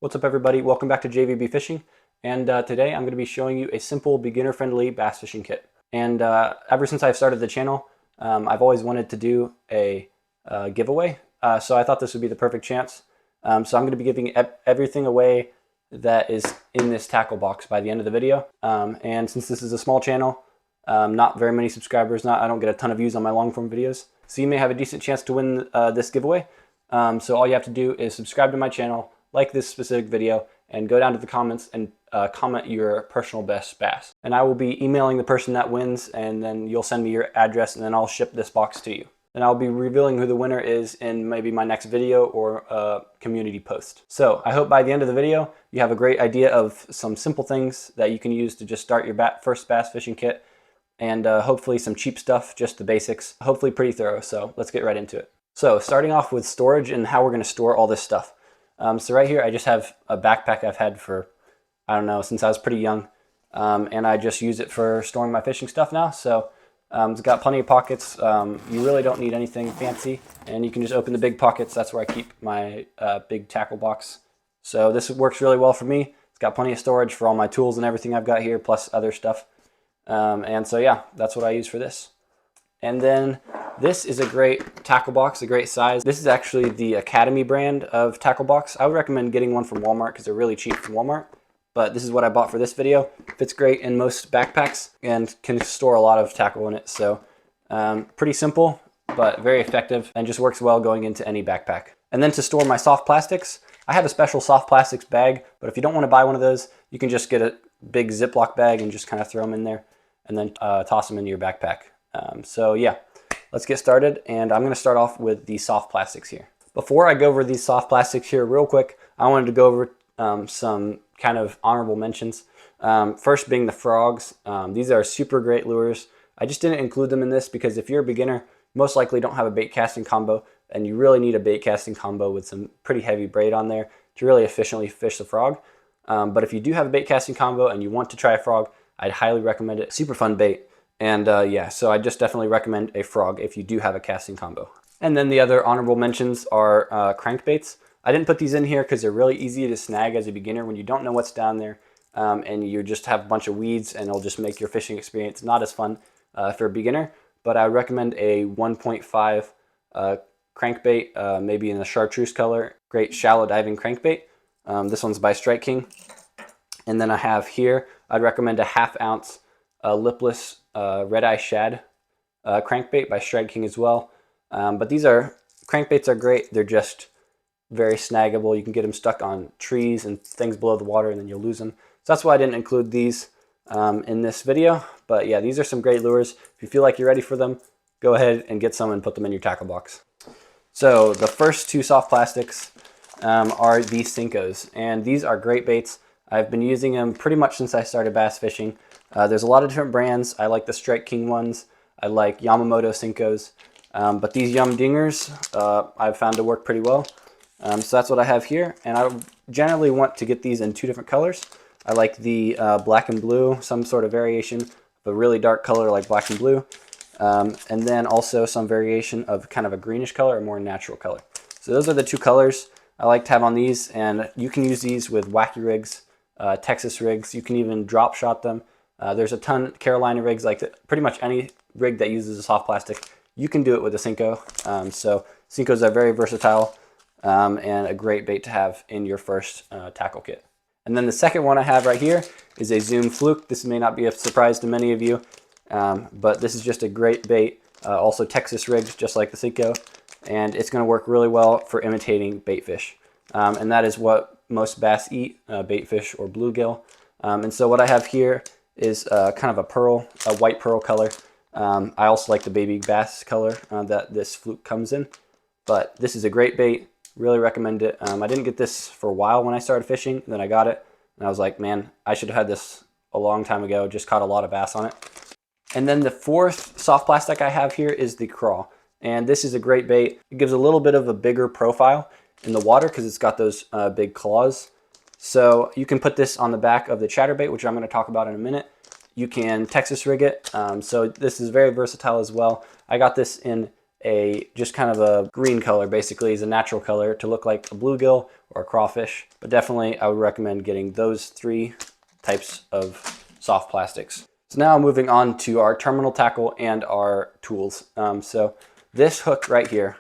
What's up, everybody? Welcome back to JVB Fishing, and today I'm going to be showing you a simple beginner-friendly bass fishing kit. And ever since I've started the channel, I've always wanted to do a giveaway, so I thought this would be the perfect chance. So I'm going to be giving everything away that is in this tackle box by the end of the video. And since this is a small channel, not very many subscribers, I don't get a ton of views on my long-form videos, so you may have a decent chance to win this giveaway. So all you have to do is subscribe to my channel, like this specific video, and go down to the comments and comment your personal best bass. And I will be emailing the person that wins, and then you'll send me your address, and then I'll ship this box to you. And I'll be revealing who the winner is in maybe my next video or a community post. So I hope by the end of the video, you have a great idea of some simple things that you can use to just start your first bass fishing kit, and hopefully some cheap stuff, just the basics, hopefully pretty thorough. So let's get right into it. So starting off with storage and how we're going to store all this stuff. So right here, I just have a backpack I've had for, I don't know, since I was pretty young. And I just use it for storing my fishing stuff now. So it's got plenty of pockets. You really don't need anything fancy. And you can just open the big pockets. That's where I keep my big tackle box. So this works really well for me. It's got plenty of storage for all my tools and everything I've got here, plus other stuff. And so yeah, that's what I use for this. And then this is a great tackle box, a great size. This is actually the Academy brand of tackle box. I would recommend getting one from Walmart because they're really cheap from Walmart. But this is what I bought for this video. Fits great in most backpacks and can store a lot of tackle in it. So pretty simple, but very effective, and just works well going into any backpack. And then to store my soft plastics, I have a special soft plastics bag, but if you don't want to buy one of those, you can just get a big Ziploc bag and just kind of throw them in there and then toss them into your backpack. So yeah, let's get started, and I'm going to start off with the soft plastics here. Before I go over these soft plastics here real quick, I wanted to go over some kind of honorable mentions. First being the frogs. These are super great lures. I just didn't include them in this because if you're a beginner, most likely don't have a bait casting combo, and you really need a bait casting combo with some pretty heavy braid on there to really efficiently fish the frog. But if you do have a bait casting combo and you want to try a frog, I'd highly recommend it. Super fun bait. And yeah, so I just definitely recommend a frog if you do have a casting combo. And then the other honorable mentions are crankbaits. I didn't put these in here because they're really easy to snag as a beginner when you don't know what's down there, and you just have a bunch of weeds, and it'll just make your fishing experience not as fun for a beginner. But I would recommend a 1.5 crankbait, maybe in the chartreuse color. Great shallow diving crankbait. This one's by Strike King. And then I have here, I'd recommend a 1/2 ounce lipless red-eye shad crankbait by Strike King as well. But crankbaits are great. They're just very snaggable. You can get them stuck on trees and things below the water, and then you'll lose them. So that's why I didn't include these in this video. But yeah, these are some great lures. If you feel like you're ready for them, go ahead and get some and put them in your tackle box. So the first two soft plastics are these Senkos, and these are great baits. I've been using them pretty much since I started bass fishing. There's a lot of different brands. I like the Strike King ones. I like Yamamoto Senkos. But these Yum Dingers I've found to work pretty well. So that's what I have here. And I generally want to get these in 2 different colors. I like the black and blue, some sort of variation of a really dark color like black and blue. And then also some variation of kind of a greenish color, a more natural color. So those are the 2 colors I like to have on these. And you can use these with wacky rigs, Texas rigs. You can even drop shot them. There's a ton Carolina rigs, like pretty much any rig that uses a soft plastic, you can do it with a Senko. So Senkos are very versatile and a great bait to have in your first tackle kit. And then the second one I have right here is a Zoom Fluke. This may not be a surprise to many of you, but this is just a great bait. Also Texas rigged, just like the Senko, and it's going to work really well for imitating bait fish. And that is what most bass eat, bait fish or bluegill. And so what I have here is kind of a white pearl color. I also like the baby bass color that this Fluke comes in. But this is a great bait. Really recommend it. I didn't get this for a while when I started fishing, and then I got it, and I was like, man, I should have had this a long time ago. Just caught a lot of bass on it. And then the fourth soft plastic I have here is the Craw. And this is a great bait. It gives a little bit of a bigger profile in the water because it's got those big claws. So you can put this on the back of the chatterbait, which I'm going to talk about in a minute. You can Texas rig it. So this is very versatile as well. I got this in just kind of a green color, basically is a natural color to look like a bluegill or a crawfish. But definitely I would recommend getting those 3 types of soft plastics. So now moving on to our terminal tackle and our tools. So this hook right here,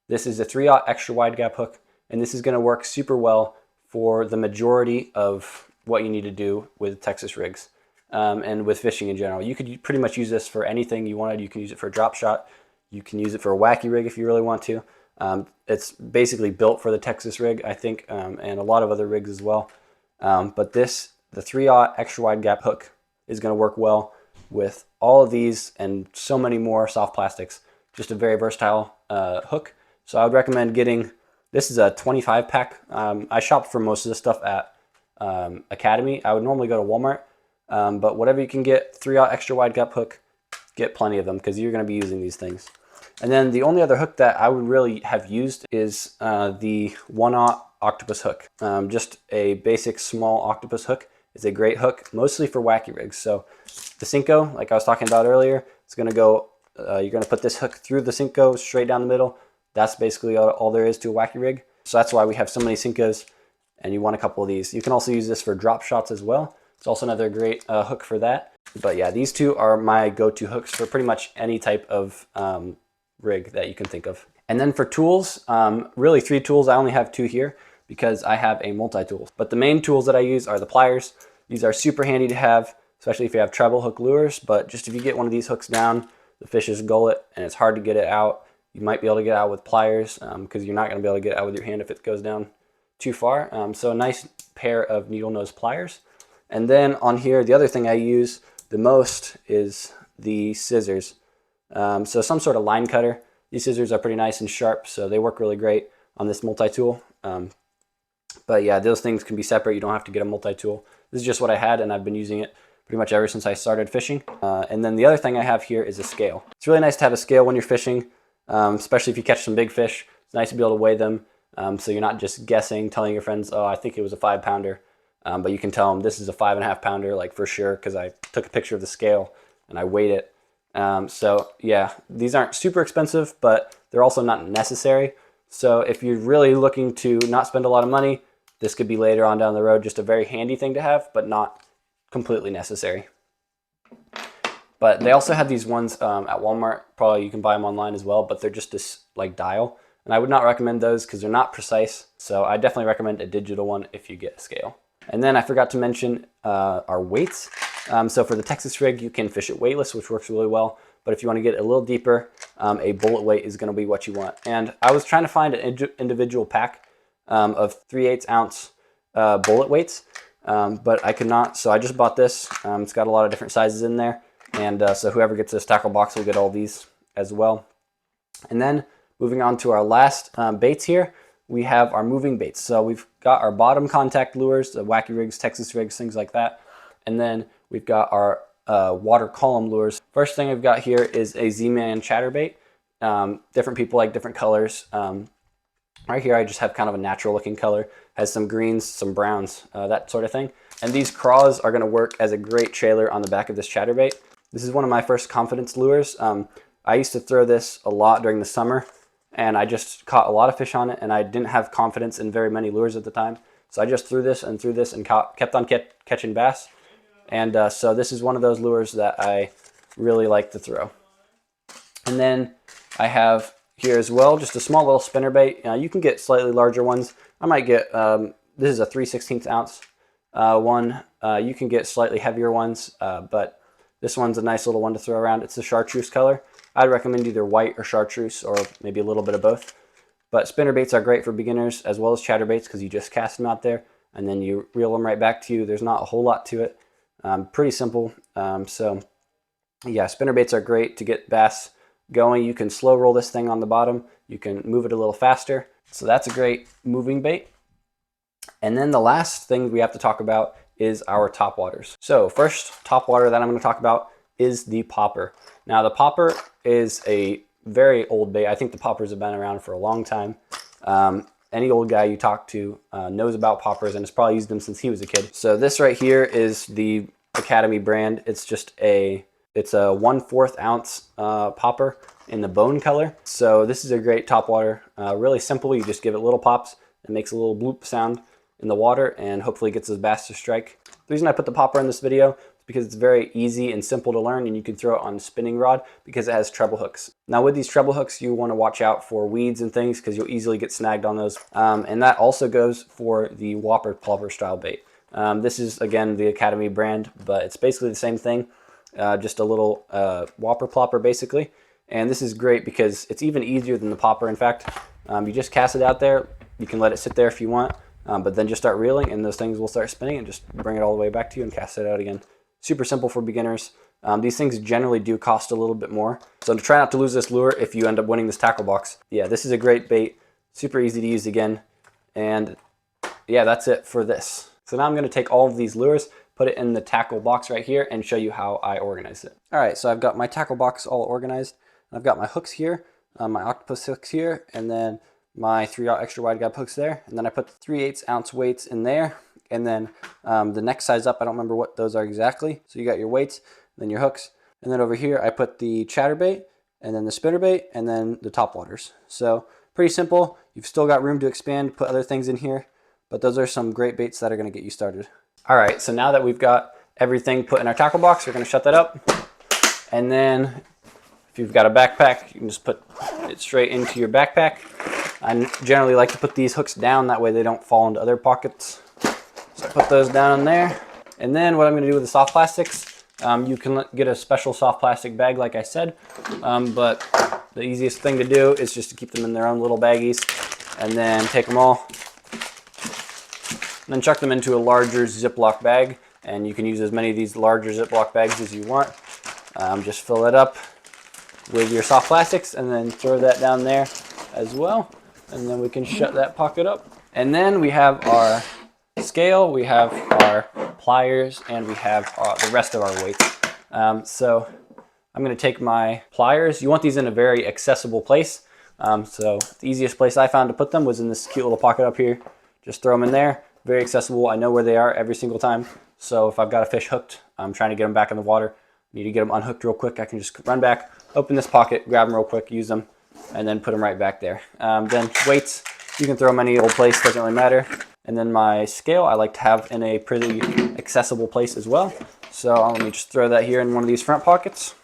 this is a 3/0 extra wide gap hook, and this is going to work super well for the majority of what you need to do with Texas rigs and with fishing in general. You could pretty much use this for anything you wanted. You can use it for a drop shot. You can use it for a wacky rig if you really want to. It's basically built for the Texas rig, I think, and a lot of other rigs as well. But the 3/0 extra wide gap hook is going to work well with all of these and so many more soft plastics. Just a very versatile hook. So I would recommend getting, this is a 25 pack. I shop for most of this stuff at Academy. I would normally go to Walmart, but whatever you can get, 3/0 extra wide gap hook, get plenty of them because you're going to be using these things. And then the only other hook that I would really have used is the 1/0 octopus hook. Just a basic small octopus hook is a great hook, mostly for wacky rigs. So the Cinco, like I was talking about earlier, it's going to go, you're going to put this hook through the Cinco straight down the middle. That's basically all there is to a wacky rig. So that's why we have so many Cincos, and you want a couple of these. You can also use this for drop shots as well. It's also another great hook for that. But yeah, these 2 are my go-to hooks for pretty much any type of rig that you can think of. And then for tools, really 3 tools. I only have 2 here because I have a multi-tool. But the main tools that I use are the pliers. These are super handy to have, especially if you have treble hook lures. But just if you get one of these hooks down, the fishes gullet and it's hard to get it out, you might be able to get out with pliers because you're not going to be able to get it out with your hand if it goes down too far. So a nice pair of needle nose pliers. And then on here, the other thing I use the most is the scissors. So some sort of line cutter. These scissors are pretty nice and sharp, so they work really great on this multi-tool. But yeah, those things can be separate. You don't have to get a multi-tool. This is just what I had, and I've been using it pretty much ever since I started fishing. And then the other thing I have here is a scale. It's really nice to have a scale when you're fishing, especially if you catch some big fish. It's nice to be able to weigh them, so you're not just guessing, telling your friends, oh, I think it was a 5-pounder. But you can tell them this is a 5.5-pounder, like for sure, because I took a picture of the scale and I weighed it. So yeah, these aren't super expensive, but they're also not necessary. So if you're really looking to not spend a lot of money, this could be later on down the road just a very handy thing to have, but not completely necessary. But they also have these ones at Walmart. Probably you can buy them online as well, but they're just this like dial. And I would not recommend those because they're not precise. So I definitely recommend a digital one if you get a scale. And then I forgot to mention our weights. So for the Texas rig, you can fish it weightless, which works really well. But if you want to get a little deeper, a bullet weight is going to be what you want. And I was trying to find an individual pack of 3/8 ounce bullet weights, but I could not. So I just bought this. It's got a lot of different sizes in there. And so whoever gets this tackle box will get all these as well. And then moving on to our last baits here, we have our moving baits. So we've got our bottom contact lures, the wacky rigs, Texas rigs, things like that. And then we've got our water column lures. First thing I've got here is a Z-Man chatterbait. Different people like different colors. Right here I just have kind of a natural looking color. Has some greens, some browns, that sort of thing. And these craws are going to work as a great trailer on the back of this chatterbait. This is one of my first confidence lures. I used to throw this a lot during the summer, and I just caught a lot of fish on it, and I didn't have confidence in very many lures at the time. So I just threw this and kept on catching bass. And so this is one of those lures that I really like to throw. And then I have here as well just a small little spinnerbait. You can get slightly larger ones. I might get, this is a 3/16 ounce one. You can get slightly heavier ones, but this one's a nice little one to throw around. It's the chartreuse color. I'd recommend either white or chartreuse, or maybe a little bit of both. But spinnerbaits are great for beginners as well as chatterbaits because you just cast them out there and then you reel them right back to you. There's not a whole lot to it. Pretty simple. So yeah, spinnerbaits are great to get bass going. You can slow roll this thing on the bottom. You can move it a little faster. So that's a great moving bait. And then the last thing we have to talk about is our topwaters. So first topwater that I'm going to talk about is the popper. Now the popper is a very old bait. I think the poppers have been around for a long time. Any old guy you talk to knows about poppers and has probably used them since he was a kid. So this right here is the Academy brand. It's just it's a 1/4 ounce popper in the bone color. So this is a great topwater. Really simple. You just give it little pops. It makes a little bloop sound in the water and hopefully gets those bass to strike. The reason I put the popper in this video is because it's very easy and simple to learn, and you can throw it on a spinning rod because it has treble hooks. Now with these treble hooks, you want to watch out for weeds and things because you'll easily get snagged on those. And that also goes for the whopper plopper style bait. This is, again, the Academy brand, but it's basically the same thing, just a little whopper plopper basically. And this is great because it's even easier than the popper. In fact, you just cast it out there. You can let it sit there if you want, but then just start reeling and those things will start spinning and just bring it all the way back to you and cast it out again. Super simple for beginners. These things generally do cost a little bit more. So to try not to lose this lure if you end up winning this tackle box. Yeah, this is a great bait. Super easy to use again. And yeah, that's it for this. So now I'm going to take all of these lures, put it in the tackle box right here, and show you how I organize it. All right, so I've got my tackle box all organized. I've got my hooks here, my octopus hooks here, and then my 3/0 extra wide gap hooks there. And then I put the 3/8 ounce weights in there. And then the next size up, I don't remember what those are exactly. So you got your weights, then your hooks. And then over here, I put the chatterbait, and then the spinnerbait, and then the topwaters. So pretty simple. You've still got room to expand, put other things in here. But those are some great baits that are going to get you started. All right, so now that we've got everything put in our tackle box, we're going to shut that up. And then if you've got a backpack, you can just put it straight into your backpack. I generally like to put these hooks down, that way they don't fall into other pockets. So put those down in there. And then what I'm going to do with the soft plastics, you can get a special soft plastic bag like I said, but the easiest thing to do is just to keep them in their own little baggies and then take them all and then chuck them into a larger Ziploc bag, and you can use as many of these larger Ziploc bags as you want. Just fill it up with your soft plastics and then throw that down there as well, and then we can shut that pocket up. And then we have our scale, we have our pliers, and we have the rest of our weights. So I'm going to take my pliers. You want these in a very accessible place. So the easiest place I found to put them was in this cute little pocket up here. Just throw them in there. Very accessible. I know where they are every single time. So if I've got a fish hooked, I'm trying to get them back in the water, need to get them unhooked real quick, I can just run back, open this pocket, grab them real quick, use them, and then put them right back there. Then weights, you can throw them any old place, doesn't really matter. And then my scale, I like to have in a pretty accessible place as well. So let me just throw that here in one of these front pockets,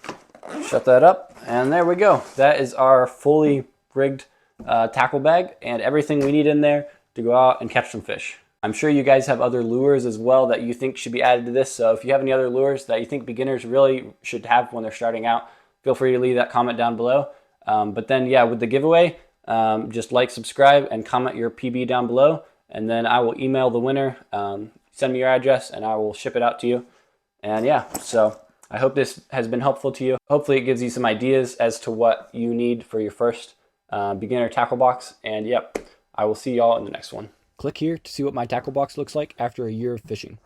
shut that up, and there we go. That is our fully rigged tackle bag and everything we need in there to go out and catch some fish. I'm sure you guys have other lures as well that you think should be added to this. So if you have any other lures that you think beginners really should have when they're starting out, feel free to leave that comment down below. But then, yeah, with the giveaway, just like, subscribe, and comment your PB down below. And then I will email the winner. Send me your address and I will ship it out to you. And yeah, so I hope this has been helpful to you. Hopefully it gives you some ideas as to what you need for your first beginner tackle box. And yep, I will see y'all in the next one. Click here to see what my tackle box looks like after a year of fishing.